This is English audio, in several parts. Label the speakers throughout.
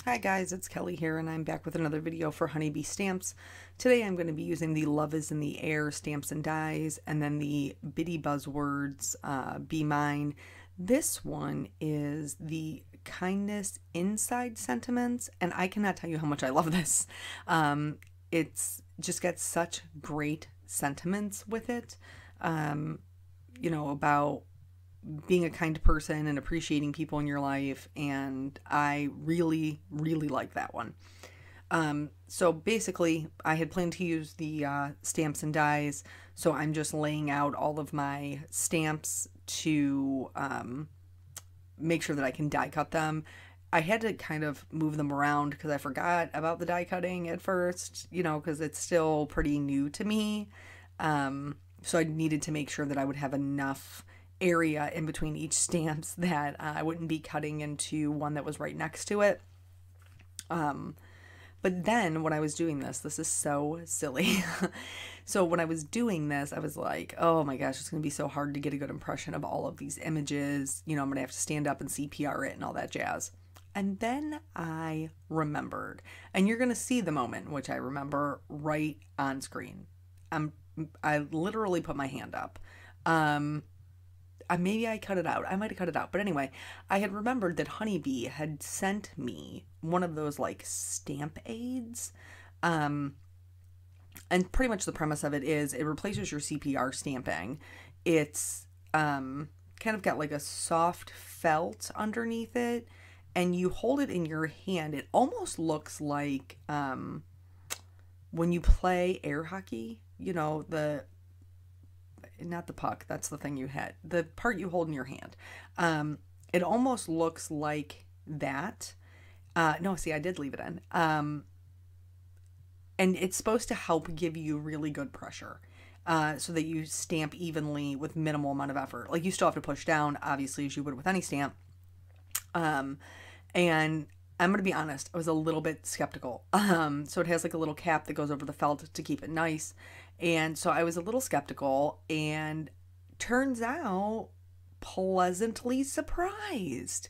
Speaker 1: Hi guys, it's Kelly here and I'm back with another video for Honeybee Stamps. Today I'm going to be using the Love is in the Air stamps and dies and then the Bitty Buzzwords Be Mine. This one is the Kindness Inside Sentiments and I cannot tell you how much I love this. It's just got such great sentiments with it, about being a kind person and appreciating people in your life, and I really like that one. So basically I had planned to use the stamps and dies, so I'm just laying out all of my stamps to make sure that I can die cut them. I had to kind of move them around because I forgot about the die cutting at first, because it's still pretty new to me. So I needed to make sure that I would have enough area in between each stamps that I wouldn't be cutting into one that was right next to it. But then when I was doing this is so silly. So when I was doing this, I was like, oh my gosh, it's going to be so hard to get a good impression of all of these images. I'm going to have to stand up and CPR it and all that jazz. And then I remembered, and you're going to see the moment in which I remember right on screen. I literally put my hand up. Maybe I cut it out. I might have cut it out. But anyway, I had remembered that Honeybee had sent me one of those like stamp aids. And pretty much the premise of it is it replaces your CPR stamping. It's kind of got like a soft felt underneath it, and you hold it in your hand. It almost looks like when you play air hockey, not the puck, that's the thing you hit, the part you hold in your hand. It almost looks like that. No, see, I did leave it in. And it's supposed to help give you really good pressure, so that you stamp evenly with minimal amount of effort. Like, you still have to push down, obviously, as you would with any stamp. And I'm going to be honest, I was a little bit skeptical. So it has like a little cap that goes over the felt to keep it nice. And so I was a little skeptical, and turns out pleasantly surprised.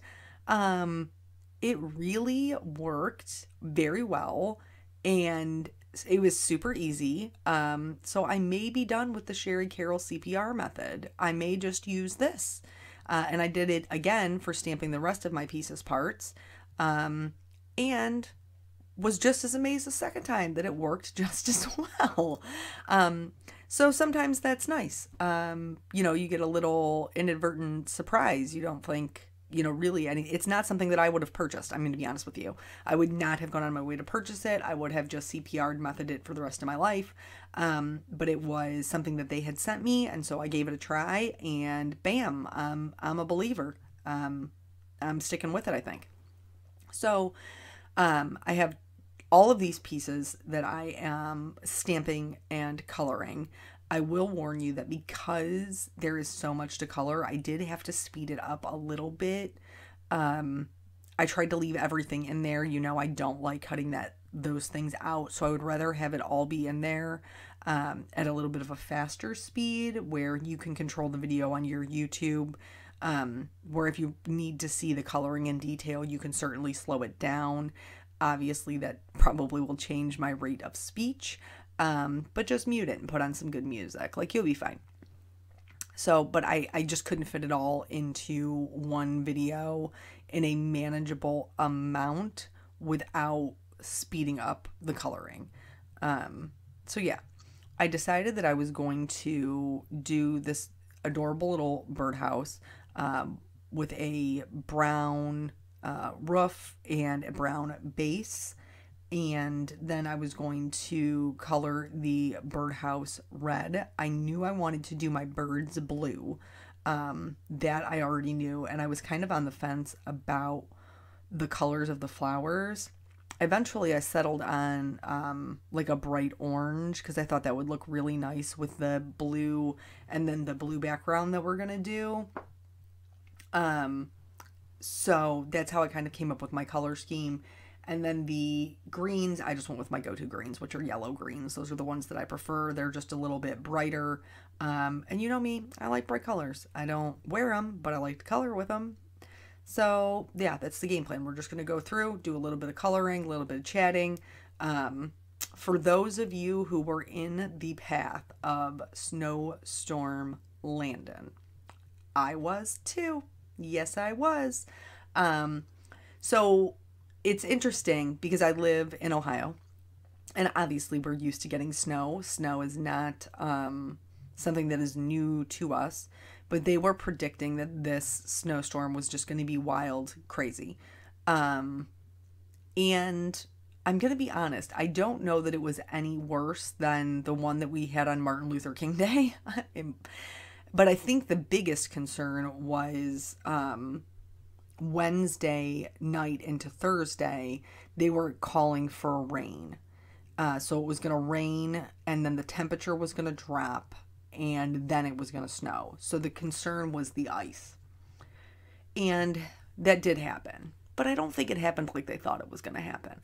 Speaker 1: It really worked very well, and it was super easy. So I may be done with the Sherry Carroll CPR method. I may just use this. And I did it again for stamping the rest of my pieces parts. And was just as amazed the second time that it worked just as well. So sometimes that's nice. You get a little inadvertent surprise. You don't think, really it's not something that I would have purchased. I'm going to be honest with you. I would not have gone on my way to purchase it. I would have just CPR'd methoded it for the rest of my life. But it was something that they had sent me, and so I gave it a try, and bam, I'm a believer. I'm sticking with it, I think. So I have all of these pieces that I am stamping and coloring. I will warn you that because there is so much to color, I did have to speed it up a little bit. I tried to leave everything in there. I don't like cutting those things out, so I would rather have it all be in there at a little bit of a faster speed, where you can control the video on your YouTube. Where if you need to see the coloring in detail, you can certainly slow it down. Obviously, that probably will change my rate of speech, but just mute it and put on some good music. Like, you'll be fine. So, but I just couldn't fit it all into one video in a manageable amount without speeding up the coloring. So yeah, I decided that I was going to do this adorable little birdhouse with a brown roof and a brown base, and then I was going to color the birdhouse red. I knew I wanted to do my birds blue. That I already knew, and I was kind of on the fence about the colors of the flowers. Eventually I settled on like a bright orange, because I thought that would look really nice with the blue and then the blue background that we're gonna do. So that's how I kind of came up with my color scheme. And then the greens, I just went with my go-to greens, which are yellow greens. Those are the ones that I prefer. They're just a little bit brighter. And you know me, I like bright colors. I don't wear them, but I like to color with them. So yeah, that's the game plan. We're just going to go through, do a little bit of coloring, a little bit of chatting. For those of you who were in the path of Snowstorm Landon, I was too. Yes, I was. So it's interesting because I live in Ohio, and obviously we're used to getting snow. Snow is not something that is new to us, but they were predicting that this snowstorm was just going to be wild, crazy. And I'm going to be honest, I don't know that it was any worse than the one that we had on Martin Luther King Day. But I think the biggest concern was Wednesday night into Thursday, they were calling for rain. So it was going to rain, and then the temperature was going to drop, and then it was going to snow. So the concern was the ice. And that did happen. But I don't think it happened like they thought it was going to happen.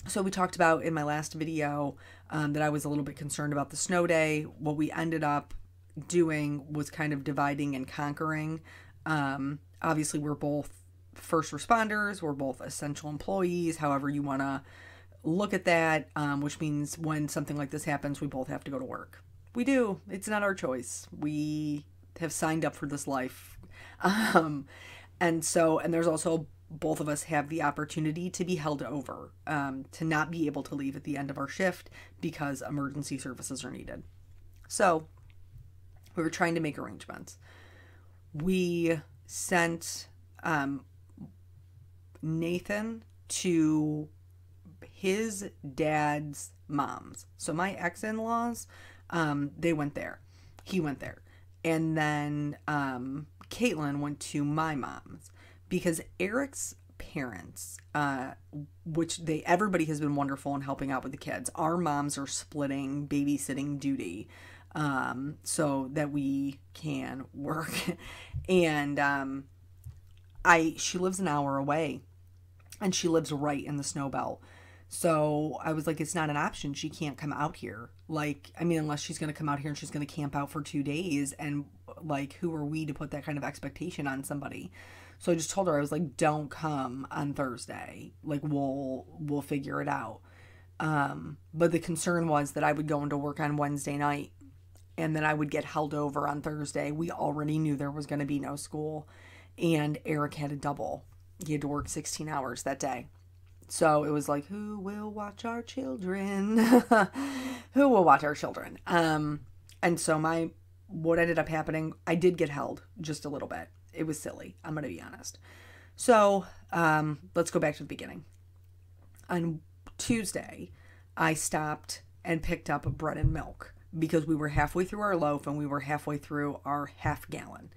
Speaker 1: So we talked about in my last video that I was a little bit concerned about the snow day. What we ended up doing was kind of dividing and conquering. Obviously, we're both first responders. We're both essential employees, however you want to look at that, which means when something like this happens, we both have to go to work. We do. It's not our choice. We have signed up for this life. And there's also, both of us have the opportunity to be held over, to not be able to leave at the end of our shift because emergency services are needed. So we were trying to make arrangements. We sent Nathan to his dad's mom's. So my ex-in-laws, they went there. He went there. And then Caitlin went to my mom's because Eric's parents, everybody has been wonderful in helping out with the kids. Our moms are splitting babysitting duty so that we can work. And she lives an hour away, and she lives right in the snow belt. So I was like, it's not an option. She can't come out here. Like, I mean, unless she's going to come out here and she's going to camp out for 2 days. And like, who are we to put that kind of expectation on somebody? So I just told her, I was like, don't come on Thursday. Like, we'll figure it out. But the concern was that I would go into work on Wednesday night and then I would get held over on Thursday. We already knew there was going to be no school, and Eric had a double. He had to work 16 hours that day. So it was like, who will watch our children? Who will watch our children? And so what ended up happening, I did get held just a little bit. It was silly. I'm going to be honest. So, let's go back to the beginning. On Tuesday, I stopped and picked up bread and milk because we were halfway through our loaf and we were halfway through our half gallon.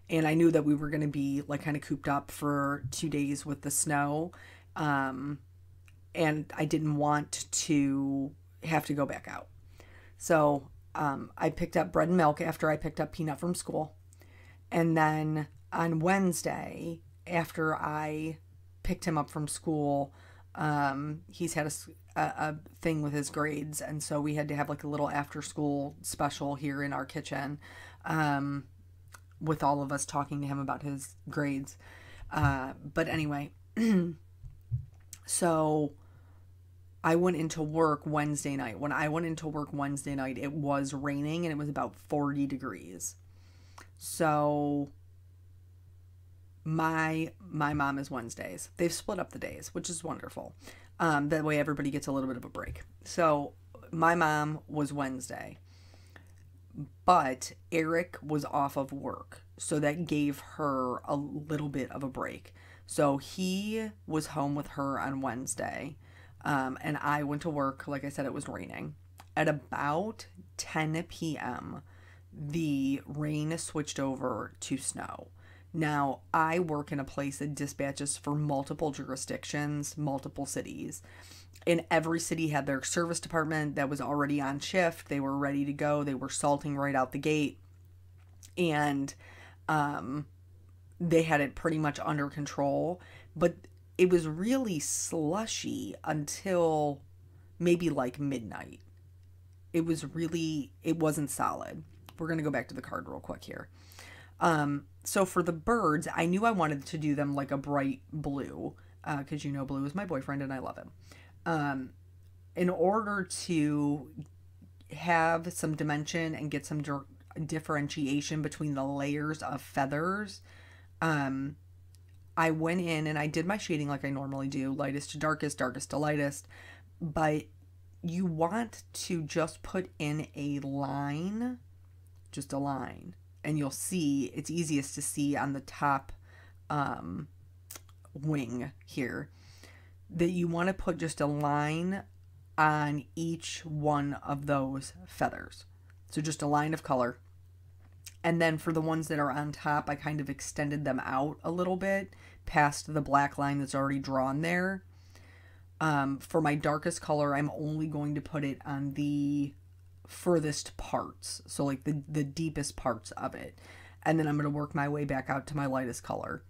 Speaker 1: And I knew that we were going to be like kind of cooped up for 2 days with the snow. And I didn't want to have to go back out. So, I picked up bread and milk after I picked up Peanut from school. And then on Wednesday, after I picked him up from school, he's had a thing with his grades. And so we had to have like a little after school special here in our kitchen, with all of us talking to him about his grades. But anyway, so I went into work Wednesday night. When I went into work Wednesday night, it was raining and it was about 40 degrees. So my mom is Wednesdays. They've split up the days, which is wonderful. That way everybody gets a little bit of a break. So my mom was Wednesday, but Eric was off of work. So that gave her a little bit of a break. So he was home with her on Wednesday. And I went to work. Like I said, it was raining. At about 10 p.m., the rain switched over to snow. Now, I work in a place that dispatches for multiple jurisdictions, multiple cities. And every city had their service department that was already on shift. They were ready to go. They were salting right out the gate. And they had it pretty much under control. But it was really slushy until maybe like midnight. It wasn't solid. We're going to go back to the card real quick here. So for the birds, I knew I wanted to do them like a bright blue, because you know Blue is my boyfriend and I love him. In order to have some dimension and get some differentiation between the layers of feathers, I went in and I did my shading like I normally do, lightest to darkest, darkest to lightest, but you want to just put in a line, just a line, and you'll see, it's easiest to see on the top wing here, that you want to put just a line on each one of those feathers. So just a line of color. And then for the ones that are on top, I kind of extended them out a little bit past the black line that's already drawn there. For my darkest color, I'm only going to put it on the furthest parts. So like the deepest parts of it. And then I'm going to work my way back out to my lightest color.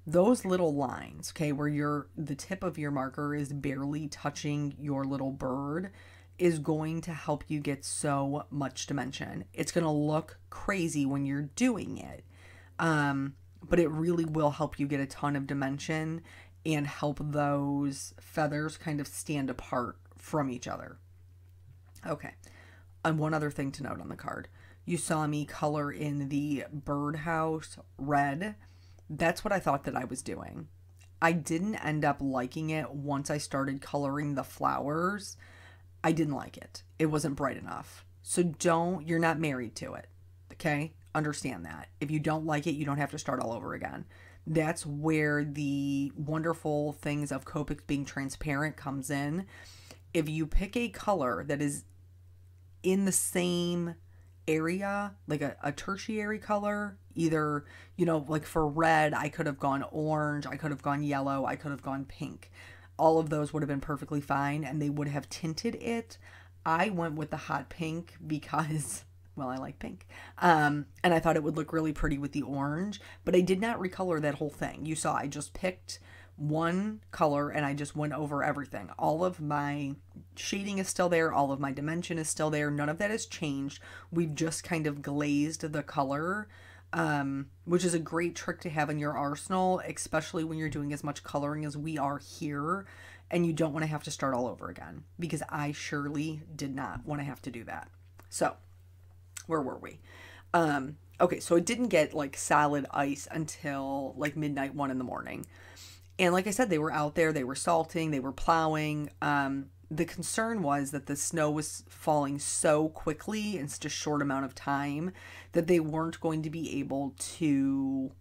Speaker 1: Those little lines, okay, where the tip of your marker is barely touching your little bird, is going to help you get so much dimension. It's going to look crazy when you're doing it, but it really will help you get a ton of dimension and help those feathers kind of stand apart from each other. Okay, and one other thing to note on the card. You saw me color in the birdhouse red. That's what I thought that I was doing. I didn't end up liking it once I started coloring the flowers. I didn't like it. It wasn't bright enough. So you're not married to it. Okay? Understand that. If you don't like it, you don't have to start all over again. That's where the wonderful things of Copics being transparent comes in. If you pick a color that is in the same area, like a tertiary color, either, like for red, I could have gone orange, I could have gone yellow, I could have gone pink. All of those would have been perfectly fine and they would have tinted it. I went with the hot pink because, well, I like pink. And I thought it would look really pretty with the orange, but I did not recolor that whole thing. You saw I just picked one color and I just went over everything. All of my shading is still there. All of my dimension is still there. None of that has changed. We've just kind of glazed the color, which is a great trick to have in your arsenal, especially when you're doing as much coloring as we are here and you don't want to have to start all over again, because I surely did not want to have to do that. So where were we? Okay, so it didn't get like solid ice until like midnight, 1 in the morning. And like I said, they were out there, they were salting, they were plowing. The concern was that the snow was falling so quickly in such a short amount of time that they weren't going to be able to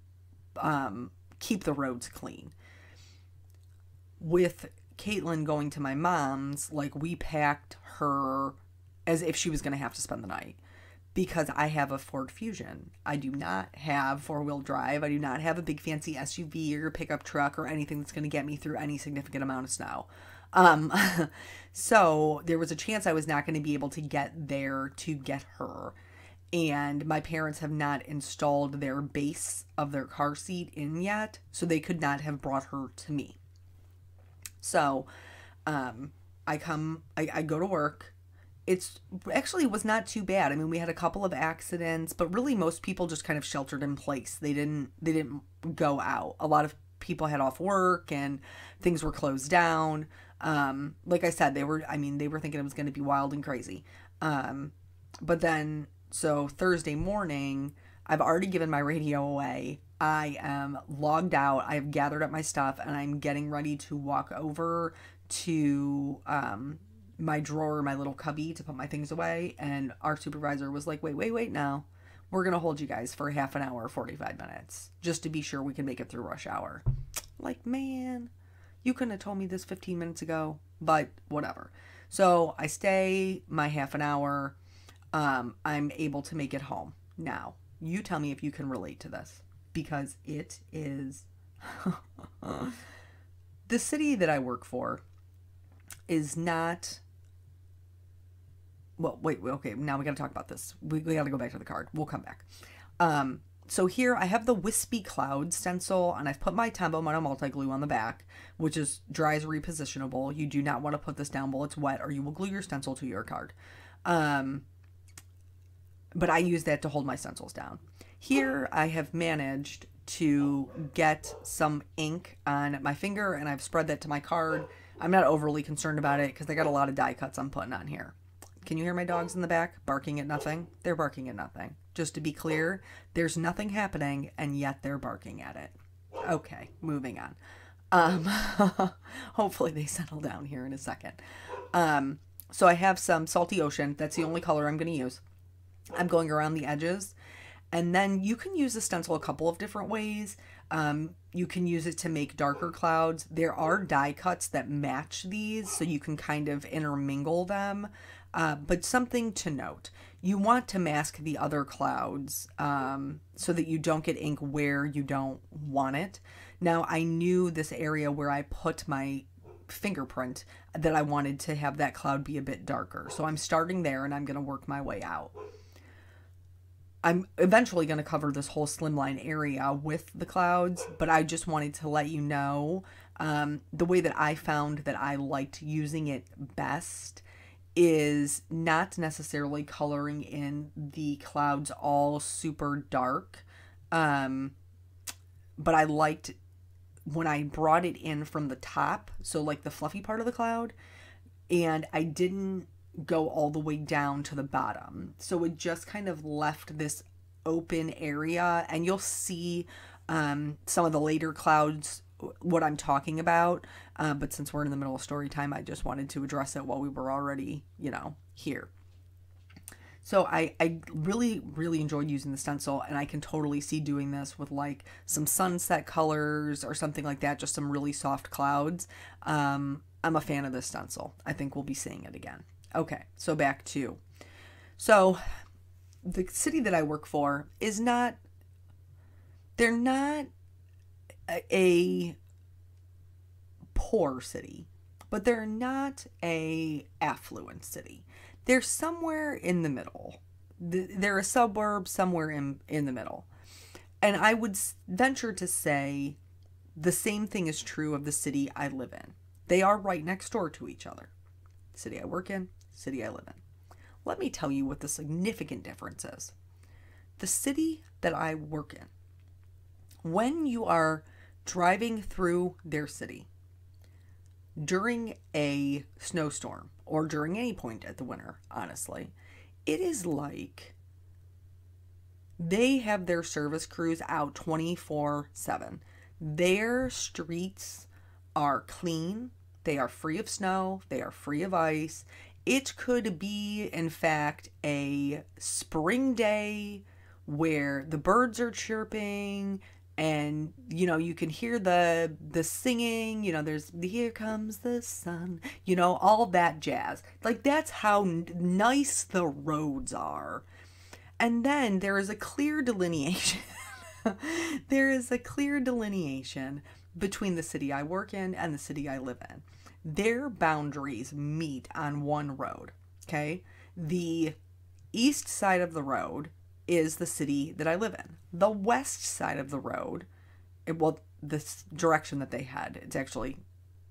Speaker 1: keep the roads clean. With Caitlin going to my mom's, like, we packed her as if she was going to have to spend the night. Because I have a Ford Fusion. I do not have four-wheel drive. I do not have a big fancy SUV or pickup truck or anything that's going to get me through any significant amount of snow. So there was a chance I was not going to be able to get there to get her. And my parents have not installed their base of their car seat in yet, so they could not have brought her to me. So I go to work. It's actually was not too bad. I mean, we had a couple of accidents, but really most people just kind of sheltered in place. They didn't go out. A lot of people had off work and things were closed down. Like I said, they were thinking it was going to be wild and crazy. But then, so Thursday morning, I've already given my radio away. I am logged out. I have gathered up my stuff and I'm getting ready to walk over to, my drawer, my little cubby to put my things away. And our supervisor was like, wait now. We're going to hold you guys for half an hour, 45 minutes, just to be sure we can make it through rush hour. Like, man, you couldn't have told me this 15 minutes ago, but whatever. So I stay my half an hour. I'm able to make it home. Now, you tell me if you can relate to this, because it is the city that I work for is not. Well, wait, okay, now we got to talk about this. We got to go back to the card. We'll come back. So here I have the Wispy Clouds stencil, and I've put my Tombow Mono multi-glue on the back, which is dries repositionable. You do not want to put this down while it's wet, or you will glue your stencil to your card. But I use that to hold my stencils down. Here I have managed to get some ink on my finger, and I've spread that to my card. I'm not overly concerned about it because I got a lot of die cuts I'm putting on here. Can you hear my dogs in the back barking at nothing? They're barking at nothing. Just to be clear, there's nothing happening, and yet they're barking at it. Okay, moving on. Hopefully they settle down here in a second. So I have some Salty Ocean. That's the only color I'm going to use. I'm going around the edges. And then you can use the stencil a couple of different ways. You can use it to make darker clouds. There are die cuts that match these, so you can kind of intermingle them. But something to note, you want to mask the other clouds so that you don't get ink where you don't want it. Now, I knew this area where I put my fingerprint that I wanted to have that cloud be a bit darker. So I'm starting there and I'm going to work my way out. I'm eventually going to cover this whole Slimline area with the clouds, but I just wanted to let you know the way that I found that I liked using it best is not necessarily coloring in the clouds all super dark, but I liked when I brought it in from the top, so like the fluffy part of the cloud, and I didn't go all the way down to the bottom. So it just kind of left this open area, and you'll see some of the later clouds what I'm talking about. But since we're in the middle of story time, I just wanted to address it while we were already, here. So I really, really enjoyed using the stencil, and I can totally see doing this with like some sunset colors or something like that, just some really soft clouds. I'm a fan of this stencil. I think we'll be seeing it again. Okay, so back to, so the city that I work for is not, they're not a poor city, but they're not a affluent city. They're somewhere in the middle. They're a suburb somewhere in the middle. And I would venture to say the same thing is true of the city I live in. They are right next door to each other. The city I work in, city I live in. Let me tell you what the significant difference is. The city that I work in, when you are driving through their city during a snowstorm or during any point at the winter, honestly, it is like they have their service crews out 24/7. Their streets are clean. They are free of snow. They are free of ice. It could be, in fact, a spring day where the birds are chirping and, you can hear the singing, there's here comes the sun, all that jazz. Like, that's how nice the roads are. And then there is a clear delineation. There is a clear delineation between the city I work in and the city I live in. Their boundaries meet on one road, okay? The east side of the road is the city that I live in. The west side of the road, this direction that they head, it's actually,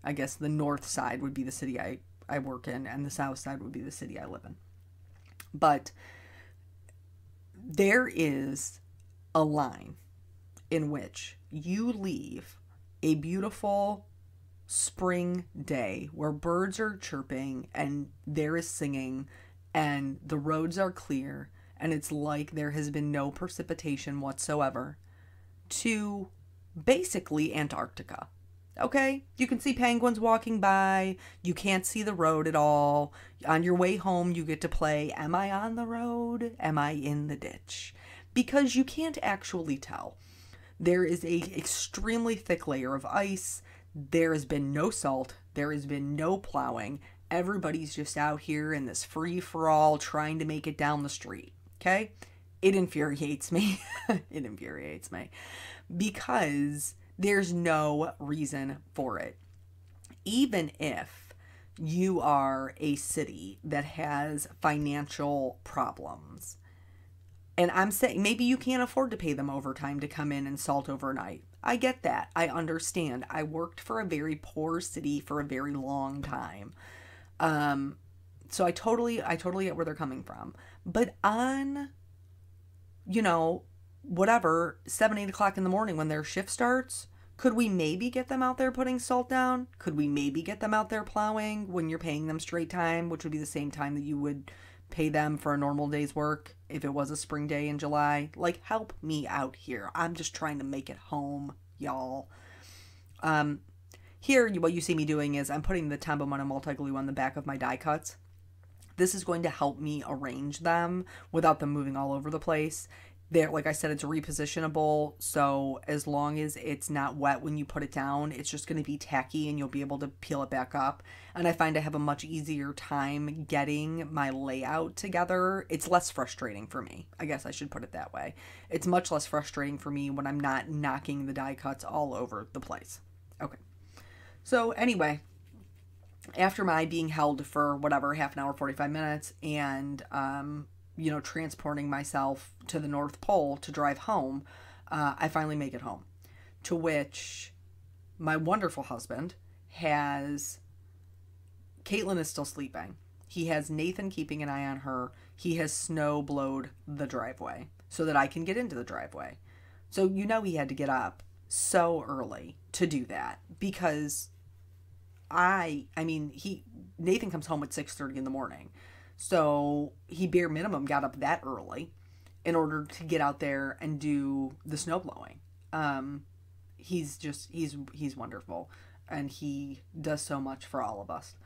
Speaker 1: I guess the north side would be the city I work in, and the south side would be the city I live in. But there is a line in which you leave a beautiful spring day where birds are chirping and there is singing and the roads are clear and it's like there has been no precipitation whatsoever, to basically Antarctica. Okay? You can see penguins walking by. You can't see the road at all. On your way home, you get to play, am I on the road? Am I in the ditch? Because you can't actually tell. There is a extremely thick layer of ice. There has been no salt. There has been no plowing. Everybody's just out here in this free-for-all trying to make it down the street. Okay? It infuriates me. It infuriates me. Because there's no reason for it. Even if you are a city that has financial problems, and I'm saying maybe you can't afford to pay them overtime to come in and salt overnight. I get that. I understand. I worked for a very poor city for a very long time. So I totally get where they're coming from. But on, whatever, 7, 8 o'clock in the morning when their shift starts, could we maybe get them out there putting salt down? Could we maybe get them out there plowing when you're paying them straight time, which would be the same time that you would pay them for a normal day's work if it was a spring day in July? Like, help me out here. I'm just trying to make it home, y'all. Here, what you see me doing is I'm putting the Tombow multi-glue on the back of my die cuts. This is going to help me arrange them without them moving all over the place. There, like I said, it's repositionable, so as long as it's not wet when you put it down, it's just going to be tacky and you'll be able to peel it back up. And I find I have a much easier time getting my layout together. It's less frustrating for me. I guess I should put it that way. It's much less frustrating for me when I'm not knocking the die cuts all over the place. Okay. So anyway, after my being held for whatever, half an hour, 45 minutes, and transporting myself to the North Pole to drive home, I finally make it home. To which my wonderful husband has, Caitlin is still sleeping. He has Nathan keeping an eye on her. He has snow blowed the driveway so that I can get into the driveway. So he had to get up so early to do that because Nathan comes home at 6:30 in the morning. So he bare minimum got up that early in order to get out there and do the snow blowing. He's wonderful, and he does so much for all of us.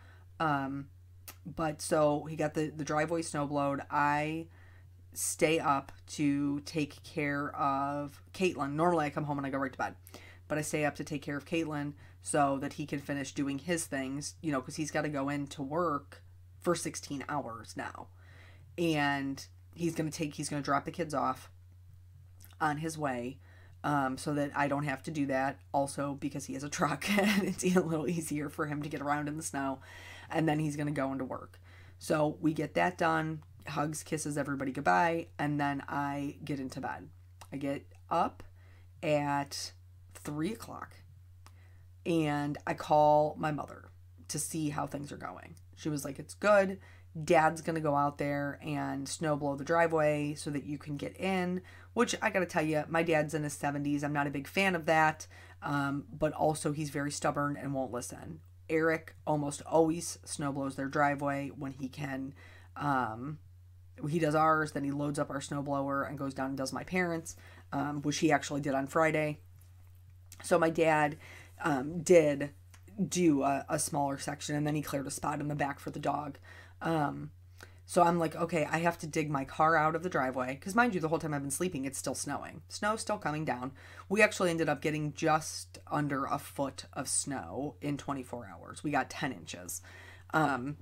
Speaker 1: But so he got the driveway snow blowed. I stay up to take care of Caitlin. Normally I come home and I go right to bed, but I stay up to take care of Caitlin so that he can finish doing his things, because he's got to go into work for 16 hours now. And he's going to drop the kids off on his way, so that I don't have to do that. Also because he has a truck and it's a little easier for him to get around in the snow. And then he's going to go into work. So we get that done, hugs, kisses everybody goodbye, and then I get into bed. I get up at 3 o'clock and I call my mother to see how things are going. She was like, it's good. Dad's going to go out there and snow blow the driveway so that you can get in, which I got to tell you, my dad's in his 70s. I'm not a big fan of that. But also he's very stubborn and won't listen. Eric almost always snow blows their driveway when he can. He does ours, then he loads up our snow blower and goes down and does my parents', which he actually did on Friday. So my dad did do a smaller section, and then he cleared a spot in the back for the dog. So I'm like, okay, I have to dig my car out of the driveway, because mind you, the whole time I've been sleeping, it's still snowing. Snow's still coming down. We actually ended up getting just under a foot of snow in 24 hours. We got 10 inches. And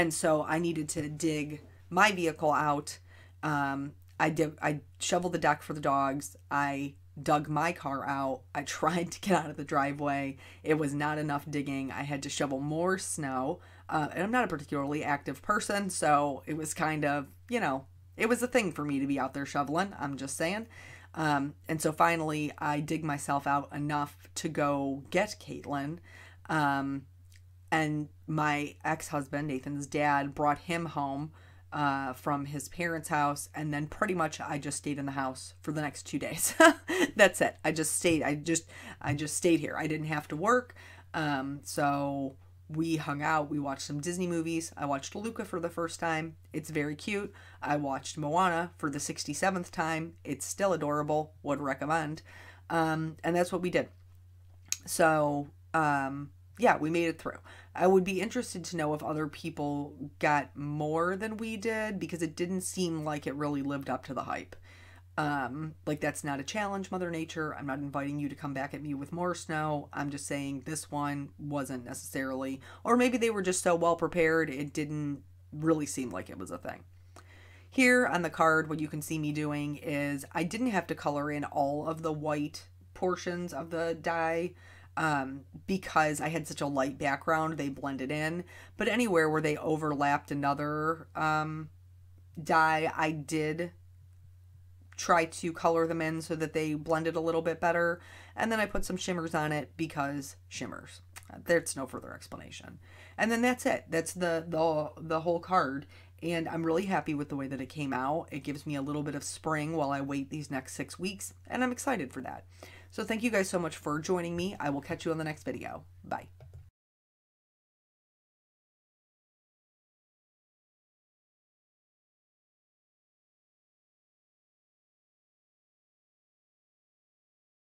Speaker 1: so I needed to dig my vehicle out. I shoveled the deck for the dogs. I dug my car out. I tried to get out of the driveway. It was not enough digging. I had to shovel more snow. And I'm not a particularly active person, so it was kind of, it was a thing for me to be out there shoveling. I'm just saying. And so finally I dig myself out enough to go get Caitlin. And my ex-husband, Nathan's dad, brought him home from his parents' house, and then pretty much I just stayed in the house for the next 2 days. That's it. I just stayed here. I didn't have to work. So we hung out. We watched some Disney movies. I watched Luca for the first time. It's very cute. I watched Moana for the 67th time. It's still adorable. Would recommend. And that's what we did. So, yeah, we made it through. I would be interested to know if other people got more than we did, because it didn't seem like it really lived up to the hype. Like, that's not a challenge, Mother Nature. I'm not inviting you to come back at me with more snow. I'm just saying this one wasn't necessarily, or maybe they were just so well prepared, it didn't really seem like it was a thing. Here on the card, what you can see me doing is I didn't have to color in all of the white portions of the die, because I had such a light background, they blended in. But anywhere where they overlapped another die, I did try to color them in so that they blended a little bit better. And then I put some shimmers on it because shimmers. There's no further explanation. And then that's it. That's the whole card. and I'm really happy with the way that it came out. It gives me a little bit of spring while I wait these next 6 weeks, and I'm excited for that. So thank you guys so much for joining me. I will catch you on the next video. Bye.